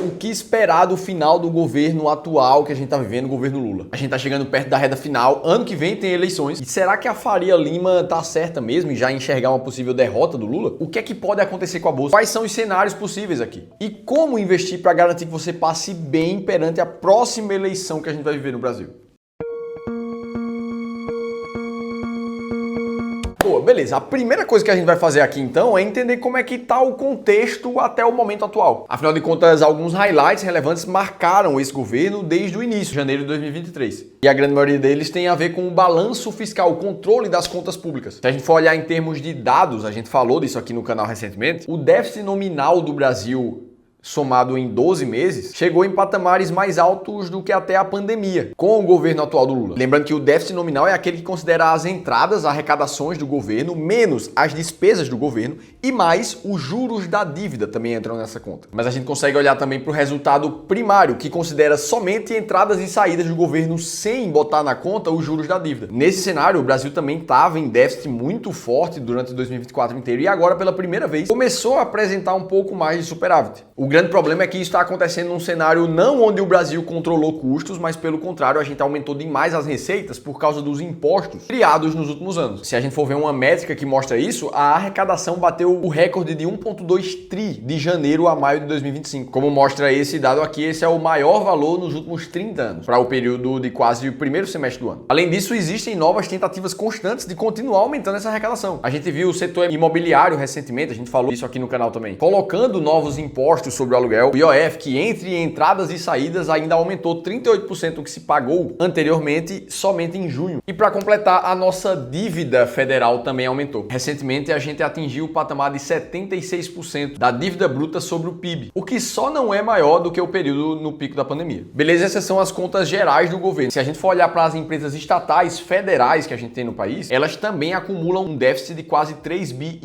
o que esperar do final do governo atual que a gente tá vivendo, o governo Lula? A gente tá chegando perto da reta final, ano que vem tem eleições. E será que a Faria Lima tá certa mesmo em já enxergar uma possível derrota do Lula? O que é que pode acontecer com a bolsa? Quais são os cenários possíveis aqui? E como investir para garantir que você passe bem perante a próxima eleição que a gente vai viver no Brasil? Boa, beleza. A primeira coisa que a gente vai fazer aqui então é entender como é que está o contexto até o momento atual. Afinal de contas, alguns highlights relevantes marcaram esse governo desde o início, janeiro de 2023. E a grande maioria deles tem a ver com o balanço fiscal, o controle das contas públicas. Se a gente for olhar em termos de dados, a gente falou disso aqui no canal recentemente, o déficit nominal do Brasil somado em 12 meses, chegou em patamares mais altos do que até a pandemia, com o governo atual do Lula. Lembrando que o déficit nominal é aquele que considera as entradas, arrecadações do governo, menos as despesas do governo e mais os juros da dívida também entram nessa conta. Mas a gente consegue olhar também para o resultado primário, que considera somente entradas e saídas do governo sem botar na conta os juros da dívida. Nesse cenário, o Brasil também estava em déficit muito forte durante 2024 inteiro e agora, pela primeira vez, começou a apresentar um pouco mais de superávit. O grande problema é que isso está acontecendo num cenário não onde o Brasil controlou custos, mas pelo contrário, a gente aumentou demais as receitas por causa dos impostos criados nos últimos anos. Se a gente for ver uma métrica que mostra isso, a arrecadação bateu o recorde de 1,2 tri de janeiro a maio de 2025. Como mostra esse dado aqui, esse é o maior valor nos últimos 30 anos, para o período de quase o primeiro semestre do ano. Além disso, existem novas tentativas constantes de continuar aumentando essa arrecadação. A gente viu o setor imobiliário recentemente, a gente falou isso aqui no canal também, colocando novos impostos sobre o aluguel, o IOF, que entre entradas e saídas ainda aumentou 38% do que se pagou anteriormente somente em junho. E para completar, a nossa dívida federal também aumentou. Recentemente a gente atingiu o patamar de 76% da dívida bruta sobre o PIB, o que só não é maior do que o período no pico da pandemia. Beleza, essas são as contas gerais do governo. Se a gente for olhar para as empresas estatais federais que a gente tem no país, elas também acumulam um déficit de quase 3,5 bi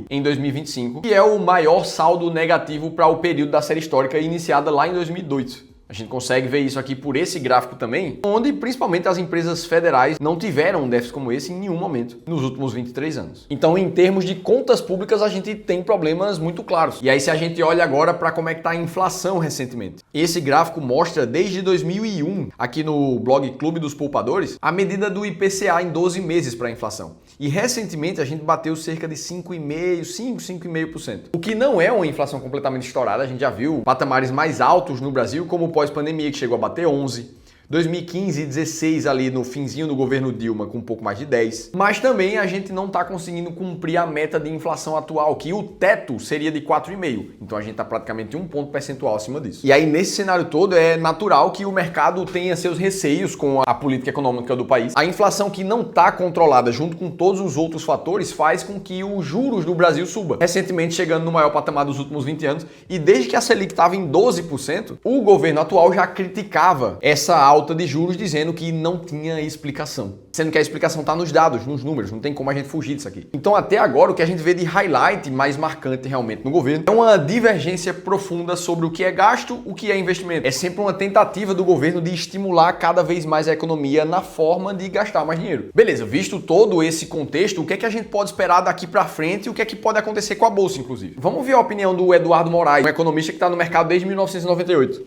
em 2025, que é o maior saldo negativo para o período da série histórica iniciada lá em 2002. A gente consegue ver isso aqui por esse gráfico também, onde principalmente as empresas federais não tiveram um déficit como esse em nenhum momento nos últimos 23 anos. Então, em termos de contas públicas, a gente tem problemas muito claros. E aí, se a gente olha agora para como é que está a inflação recentemente, esse gráfico mostra desde 2001, aqui no blog Clube dos Poupadores, a medida do IPCA em 12 meses para a inflação. E recentemente a gente bateu cerca de 5,5%. O que não é uma inflação completamente estourada, a gente já viu patamares mais altos no Brasil, como pós-pandemia, que chegou a bater 11%. 2015 e 16 ali no finzinho do governo Dilma com um pouco mais de 10. Mas também a gente não está conseguindo cumprir a meta de inflação atual, que o teto seria de 4,5. Então a gente está praticamente 1 ponto percentual acima disso. E aí nesse cenário todo é natural que o mercado tenha seus receios com a política econômica do país. A inflação que não está controlada junto com todos os outros fatores faz com que os juros do Brasil suba. Recentemente chegando no maior patamar dos últimos 20 anos e desde que a Selic estava em 12%, o governo atual já criticava essa alta de juros dizendo que não tinha explicação. Sendo que a explicação está nos dados, nos números, não tem como a gente fugir disso aqui. Então até agora o que a gente vê de highlight mais marcante realmente no governo é uma divergência profunda sobre o que é gasto, o que é investimento. É sempre uma tentativa do governo de estimular cada vez mais a economia na forma de gastar mais dinheiro. Beleza, visto todo esse contexto, o que é que a gente pode esperar daqui para frente e o que é que pode acontecer com a bolsa, inclusive? Vamos ver a opinião do Eduardo Moraes, um economista que está no mercado desde 1998.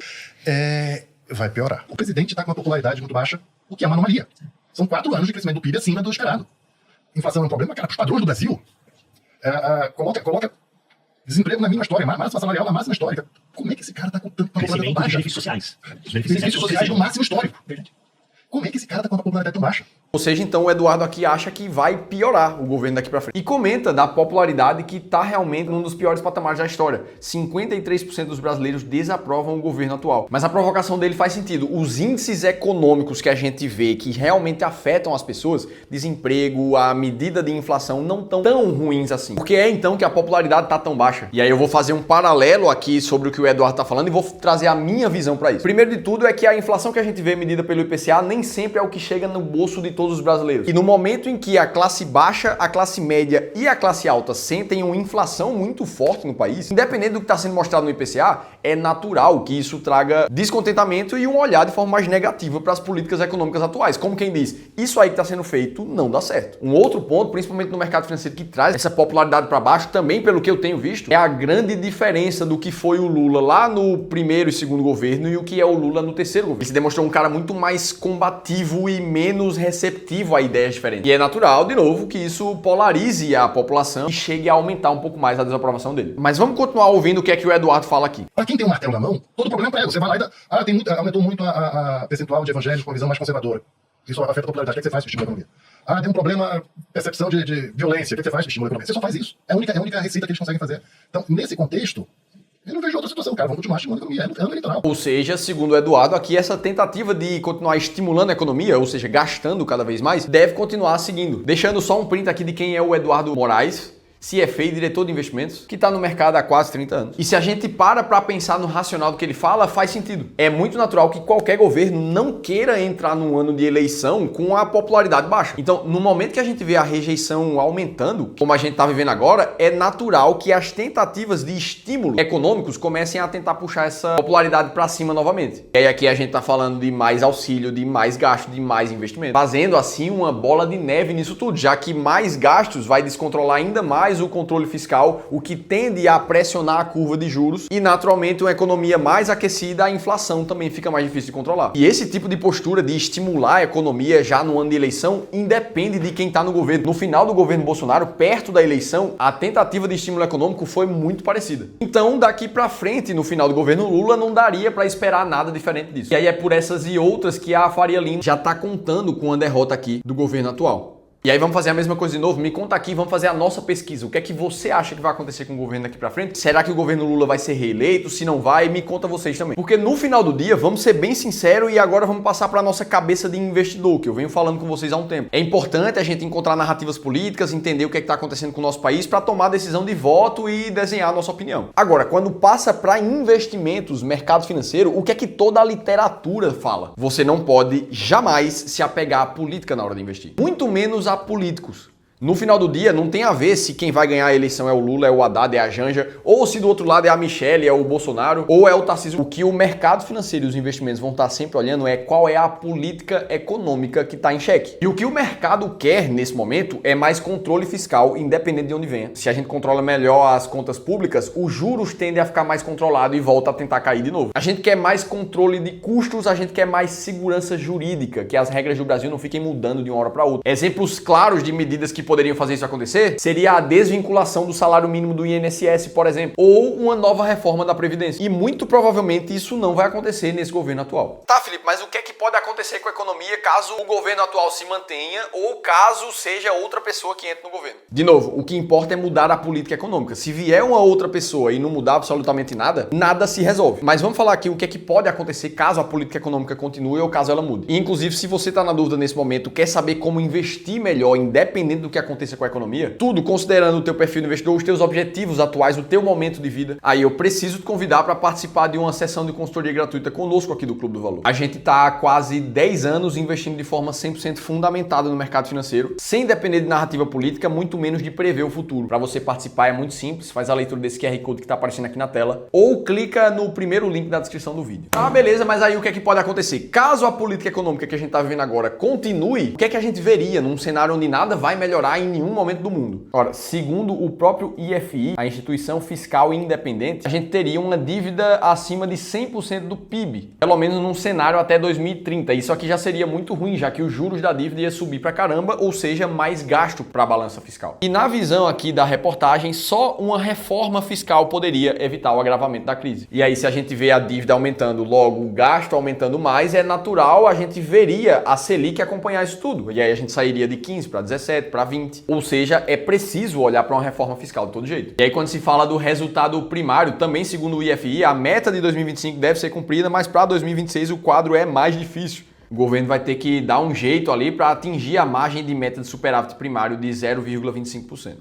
Vai piorar. O presidente está com uma popularidade muito baixa, o que é uma anomalia. São 4 anos de crescimento do PIB acima do esperado. Inflação é um problema, cara, para os padrões do Brasil. Coloca desemprego na mínima história, máxima salarial na máxima histórica. Como é que esse cara está com tanta popularidade tão baixa? Benefícios sociais. Benefícios sociais no máximo histórico. Como é que esse cara está com uma popularidade tão baixa? Ou seja, então o Eduardo aqui acha que vai piorar o governo daqui para frente. E comenta da popularidade que está realmente num dos piores patamares da história. 53% dos brasileiros desaprovam o governo atual. Mas a provocação dele faz sentido. Os índices econômicos que a gente vê que realmente afetam as pessoas, desemprego, a medida de inflação, não estão tão ruins assim. Porque é então que a popularidade está tão baixa. E aí eu vou fazer um paralelo aqui sobre o que o Eduardo está falando e vou trazer a minha visão para isso. Primeiro de tudo é que a inflação que a gente vê medida pelo IPCA nem sempre é o que chega no bolso de todo todos os brasileiros. E no momento em que a classe baixa, a classe média e a classe alta sentem uma inflação muito forte no país, independente do que está sendo mostrado no IPCA, é natural que isso traga descontentamento e um olhar de forma mais negativa para as políticas econômicas atuais. Como quem diz, isso aí que está sendo feito não dá certo. Um outro ponto, principalmente no mercado financeiro, que traz essa popularidade para baixo, também pelo que eu tenho visto, é a grande diferença do que foi o Lula lá no primeiro e segundo governo e o que é o Lula no terceiro governo. Ele se demonstrou um cara muito mais combativo e menos receptivo a ideias diferentes. E é natural, de novo, que isso polarize a população e chegue a aumentar um pouco mais a desaprovação dele. Mas vamos continuar ouvindo o que é que o Eduardo fala aqui. Para quem tem um martelo na mão, todo problema é prego. Você vai lá e dá, aumentou muito a percentual de evangélicos com a visão mais conservadora. Isso afeta a popularidade. O que você faz para estimular a economia? Tem um problema, percepção de violência. O que você faz para estimular a economia? Você só faz isso. É a única receita que eles conseguem fazer. Então, nesse contexto, eu não vejo outra situação, cara. Vamos continuar estimulando a economia. É ano eleitoral. Ou seja, segundo o Eduardo, aqui essa tentativa de continuar estimulando a economia, ou seja, gastando cada vez mais, deve continuar seguindo. Deixando só um print aqui de quem é o Eduardo Moraes, CFA, diretor de investimentos, que está no mercado há quase 30 anos. E se a gente para pensar no racional do que ele fala, faz sentido. É muito natural que qualquer governo não queira entrar num ano de eleição com a popularidade baixa. Então, no momento que a gente vê a rejeição aumentando, como a gente está vivendo agora, é natural que as tentativas de estímulo econômicos comecem a tentar puxar essa popularidade para cima novamente. E aí aqui a gente está falando de mais auxílio, de mais gasto, de mais investimento, fazendo assim uma bola de neve nisso tudo, já que mais gastos vai descontrolar ainda mais o controle fiscal, o que tende a pressionar a curva de juros e, naturalmente, uma economia mais aquecida, a inflação também fica mais difícil de controlar. E esse tipo de postura de estimular a economia já no ano de eleição independe de quem está no governo. No final do governo Bolsonaro, perto da eleição, a tentativa de estímulo econômico foi muito parecida. Então, daqui para frente, no final do governo Lula, não daria para esperar nada diferente disso. E aí é por essas e outras que a Faria Lima já está contando com a derrota aqui do governo atual. E aí vamos fazer a mesma coisa de novo? Me conta aqui, vamos fazer a nossa pesquisa. O que é que você acha que vai acontecer com o governo daqui pra frente? Será que o governo Lula vai ser reeleito? Se não vai, me conta vocês também. Porque no final do dia, vamos ser bem sinceros e agora vamos passar pra nossa cabeça de investidor, que eu venho falando com vocês há um tempo. É importante a gente encontrar narrativas políticas, entender o que é que tá acontecendo com o nosso país pra tomar decisão de voto e desenhar a nossa opinião. Agora, quando passa pra investimentos, mercado financeiro, o que é que toda a literatura fala? Você não pode jamais se apegar à política na hora de investir. Muito menos a políticos. No final do dia, não tem a ver se quem vai ganhar a eleição é o Lula, é o Haddad, é a Janja, ou se do outro lado é a Michelle, é o Bolsonaro, ou é o Tarcísio. O que o mercado financeiro e os investimentos vão estar sempre olhando é qual é a política econômica que está em xeque. E o que o mercado quer nesse momento é mais controle fiscal, independente de onde venha. Se a gente controla melhor as contas públicas, os juros tendem a ficar mais controlados e volta a tentar cair de novo. A gente quer mais controle de custos, a gente quer mais segurança jurídica, que as regras do Brasil não fiquem mudando de uma hora para outra. Exemplos claros de medidas que poderiam fazer isso acontecer seria a desvinculação do salário mínimo do INSS, por exemplo, ou uma nova reforma da Previdência. E muito provavelmente isso não vai acontecer nesse governo atual. Tá, Felipe, mas o que é que pode acontecer com a economia caso o governo atual se mantenha ou caso seja outra pessoa que entre no governo? De novo, o que importa é mudar a política econômica. Se vier uma outra pessoa e não mudar absolutamente nada, nada se resolve. Mas vamos falar aqui o que é que pode acontecer caso a política econômica continue ou caso ela mude. E, inclusive, se você está na dúvida nesse momento, quer saber como investir melhor, independente do que aconteça com a economia, tudo considerando o teu perfil de investidor, os teus objetivos atuais, o teu momento de vida, aí eu preciso te convidar para participar de uma sessão de consultoria gratuita conosco aqui do Clube do Valor. A gente está há quase 10 anos investindo de forma 100% fundamentada no mercado financeiro, sem depender de narrativa política, muito menos de prever o futuro. Para você participar é muito simples, faz a leitura desse QR Code que está aparecendo aqui na tela, ou clica no primeiro link da descrição do vídeo. Ah, beleza, mas aí o que é que pode acontecer? Caso a política econômica que a gente está vivendo agora continue, o que é que a gente veria num cenário onde nada vai melhorar em nenhum momento do mundo? Ora, segundo o próprio IFI, a Instituição Fiscal Independente, a gente teria uma dívida acima de 100% do PIB, pelo menos num cenário até 2030. Isso aqui já seria muito ruim, já que os juros da dívida ia subir pra caramba, ou seja, mais gasto para a balança fiscal. E na visão aqui da reportagem, só uma reforma fiscal poderia evitar o agravamento da crise. E aí, se a gente vê a dívida aumentando, logo o gasto aumentando mais, é natural a gente veria a Selic acompanhar isso tudo. E aí a gente sairia de 15 para 17, para 20. Ou seja, é preciso olhar para uma reforma fiscal de todo jeito. E aí, quando se fala do resultado primário, também segundo o IFI, a meta de 2025 deve ser cumprida, mas para 2026 o quadro é mais difícil. O governo vai ter que dar um jeito ali para atingir a margem de meta de superávit primário de 0,25%.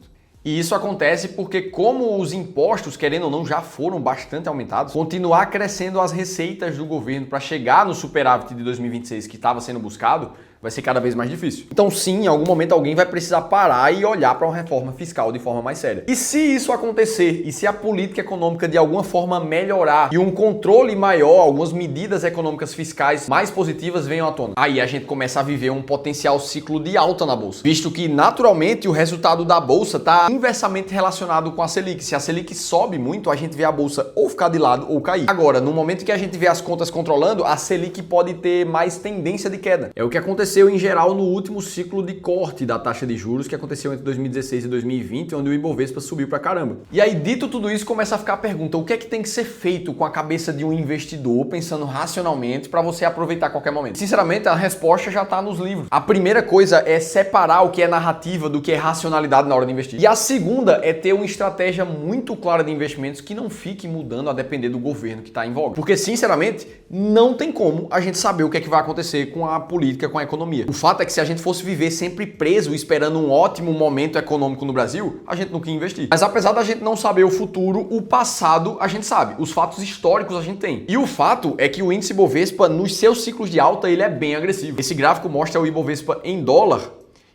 E isso acontece porque, como os impostos, querendo ou não, já foram bastante aumentados, continuar crescendo as receitas do governo para chegar no superávit de 2026 que estava sendo buscado vai ser cada vez mais difícil. Então sim, em algum momento alguém vai precisar parar e olhar para uma reforma fiscal de forma mais séria. E se isso acontecer, e se a política econômica de alguma forma melhorar e um controle maior, algumas medidas econômicas fiscais mais positivas venham à tona, aí a gente começa a viver um potencial ciclo de alta na bolsa, visto que naturalmente o resultado da bolsa está inversamente relacionado com a Selic. Se a Selic sobe muito, a gente vê a bolsa ou ficar de lado ou cair. Agora, no momento que a gente vê as contas controlando, a Selic pode ter mais tendência de queda. É o que aconteceu em geral no último ciclo de corte da taxa de juros que aconteceu entre 2016 e 2020, onde o Ibovespa subiu pra caramba. E aí, dito tudo isso, começa a ficar a pergunta: o que é que tem que ser feito com a cabeça de um investidor, pensando racionalmente, para você aproveitar a qualquer momento? Sinceramente, a resposta já está nos livros. A primeira coisa é separar o que é narrativa do que é racionalidade na hora de investir. E a segunda é ter uma estratégia muito clara de investimentos que não fique mudando a depender do governo que está em voga. Porque, sinceramente, não tem como a gente saber o que é que vai acontecer com a política, com a economia. O fato é que se a gente fosse viver sempre preso, esperando um ótimo momento econômico no Brasil, a gente nunca ia investir. Mas apesar da gente não saber o futuro, o passado a gente sabe. Os fatos históricos a gente tem. E o fato é que o índice Ibovespa, nos seus ciclos de alta, ele é bem agressivo. Esse gráfico mostra o Ibovespa em dólar.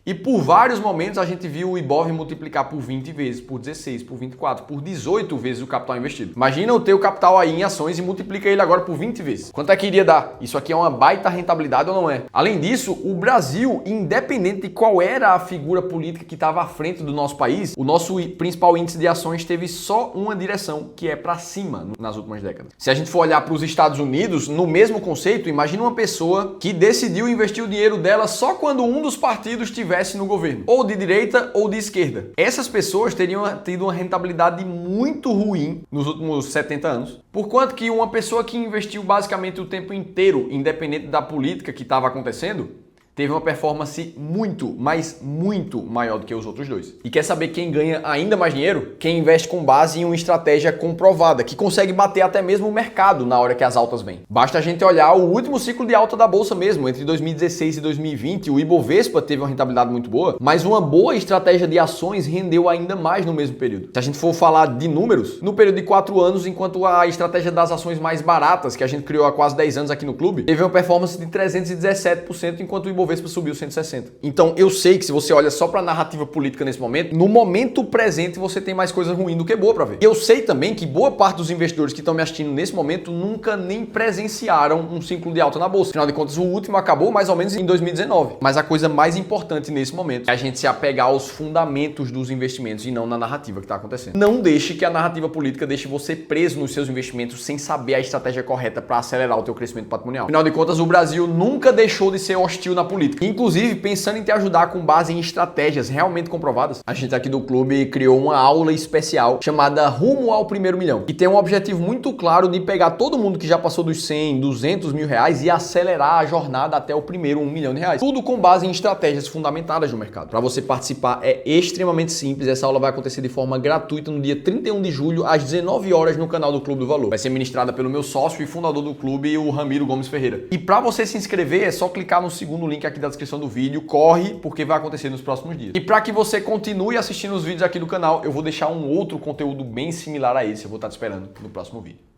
E por vários momentos a gente viu o Ibov multiplicar por 20 vezes, por 16, por 24, por 18 vezes o capital investido. Imagina o teu capital aí em ações e multiplica ele agora por 20 vezes. Quanto é que iria dar? Isso aqui é uma baita rentabilidade ou não é? Além disso, o Brasil, independente de qual era a figura política que estava à frente do nosso país, o nosso principal índice de ações teve só uma direção, que é para cima nas últimas décadas. Se a gente for olhar para os Estados Unidos, no mesmo conceito, imagina uma pessoa que decidiu investir o dinheiro dela só quando um dos partidos estivesse no governo, ou de direita ou de esquerda. Essas pessoas teriam tido uma rentabilidade muito ruim nos últimos 70 anos, por quanto que uma pessoa que investiu basicamente o tempo inteiro, independente da política que estava acontecendo, teve uma performance muito, mas muito maior do que os outros dois. E quer saber quem ganha ainda mais dinheiro? Quem investe com base em uma estratégia comprovada, que consegue bater até mesmo o mercado na hora que as altas vêm. Basta a gente olhar o último ciclo de alta da bolsa mesmo, entre 2016 e 2020, o Ibovespa teve uma rentabilidade muito boa, mas uma boa estratégia de ações rendeu ainda mais no mesmo período. Se a gente for falar de números, no período de 4 anos, enquanto a estratégia das ações mais baratas, que a gente criou há quase 10 anos aqui no clube, teve uma performance de 317%, enquanto o Ibovespa subiu 160%. Então eu sei que se você olha só para a narrativa política nesse momento, no momento presente você tem mais coisa ruim do que boa para ver. E eu sei também que boa parte dos investidores que estão me assistindo nesse momento nunca nem presenciaram um ciclo de alta na bolsa. Afinal de contas, o último acabou mais ou menos em 2019. Mas a coisa mais importante nesse momento é a gente se apegar aos fundamentos dos investimentos e não na narrativa que está acontecendo. Não deixe que a narrativa política deixe você preso nos seus investimentos sem saber a estratégia correta para acelerar o teu crescimento patrimonial. Afinal de contas, o Brasil nunca deixou de ser hostil na política. Inclusive, pensando em te ajudar com base em estratégias realmente comprovadas, a gente aqui do clube criou uma aula especial chamada Rumo ao Primeiro Milhão, que tem um objetivo muito claro de pegar todo mundo que já passou dos 100, 200 mil reais e acelerar a jornada até o primeiro 1 milhão de reais. Tudo com base em estratégias fundamentadas no mercado. Para você participar é extremamente simples. Essa aula vai acontecer de forma gratuita no dia 31 de julho, às 19 horas no canal do Clube do Valor. Vai ser ministrada pelo meu sócio e fundador do clube, o Ramiro Gomes Ferreira. E para você se inscrever, é só clicar no segundo link aqui da descrição do vídeo, corre, porque vai acontecer nos próximos dias. E para que você continue assistindo os vídeos aqui do canal, eu vou deixar um outro conteúdo bem similar a esse, eu vou estar te esperando no próximo vídeo.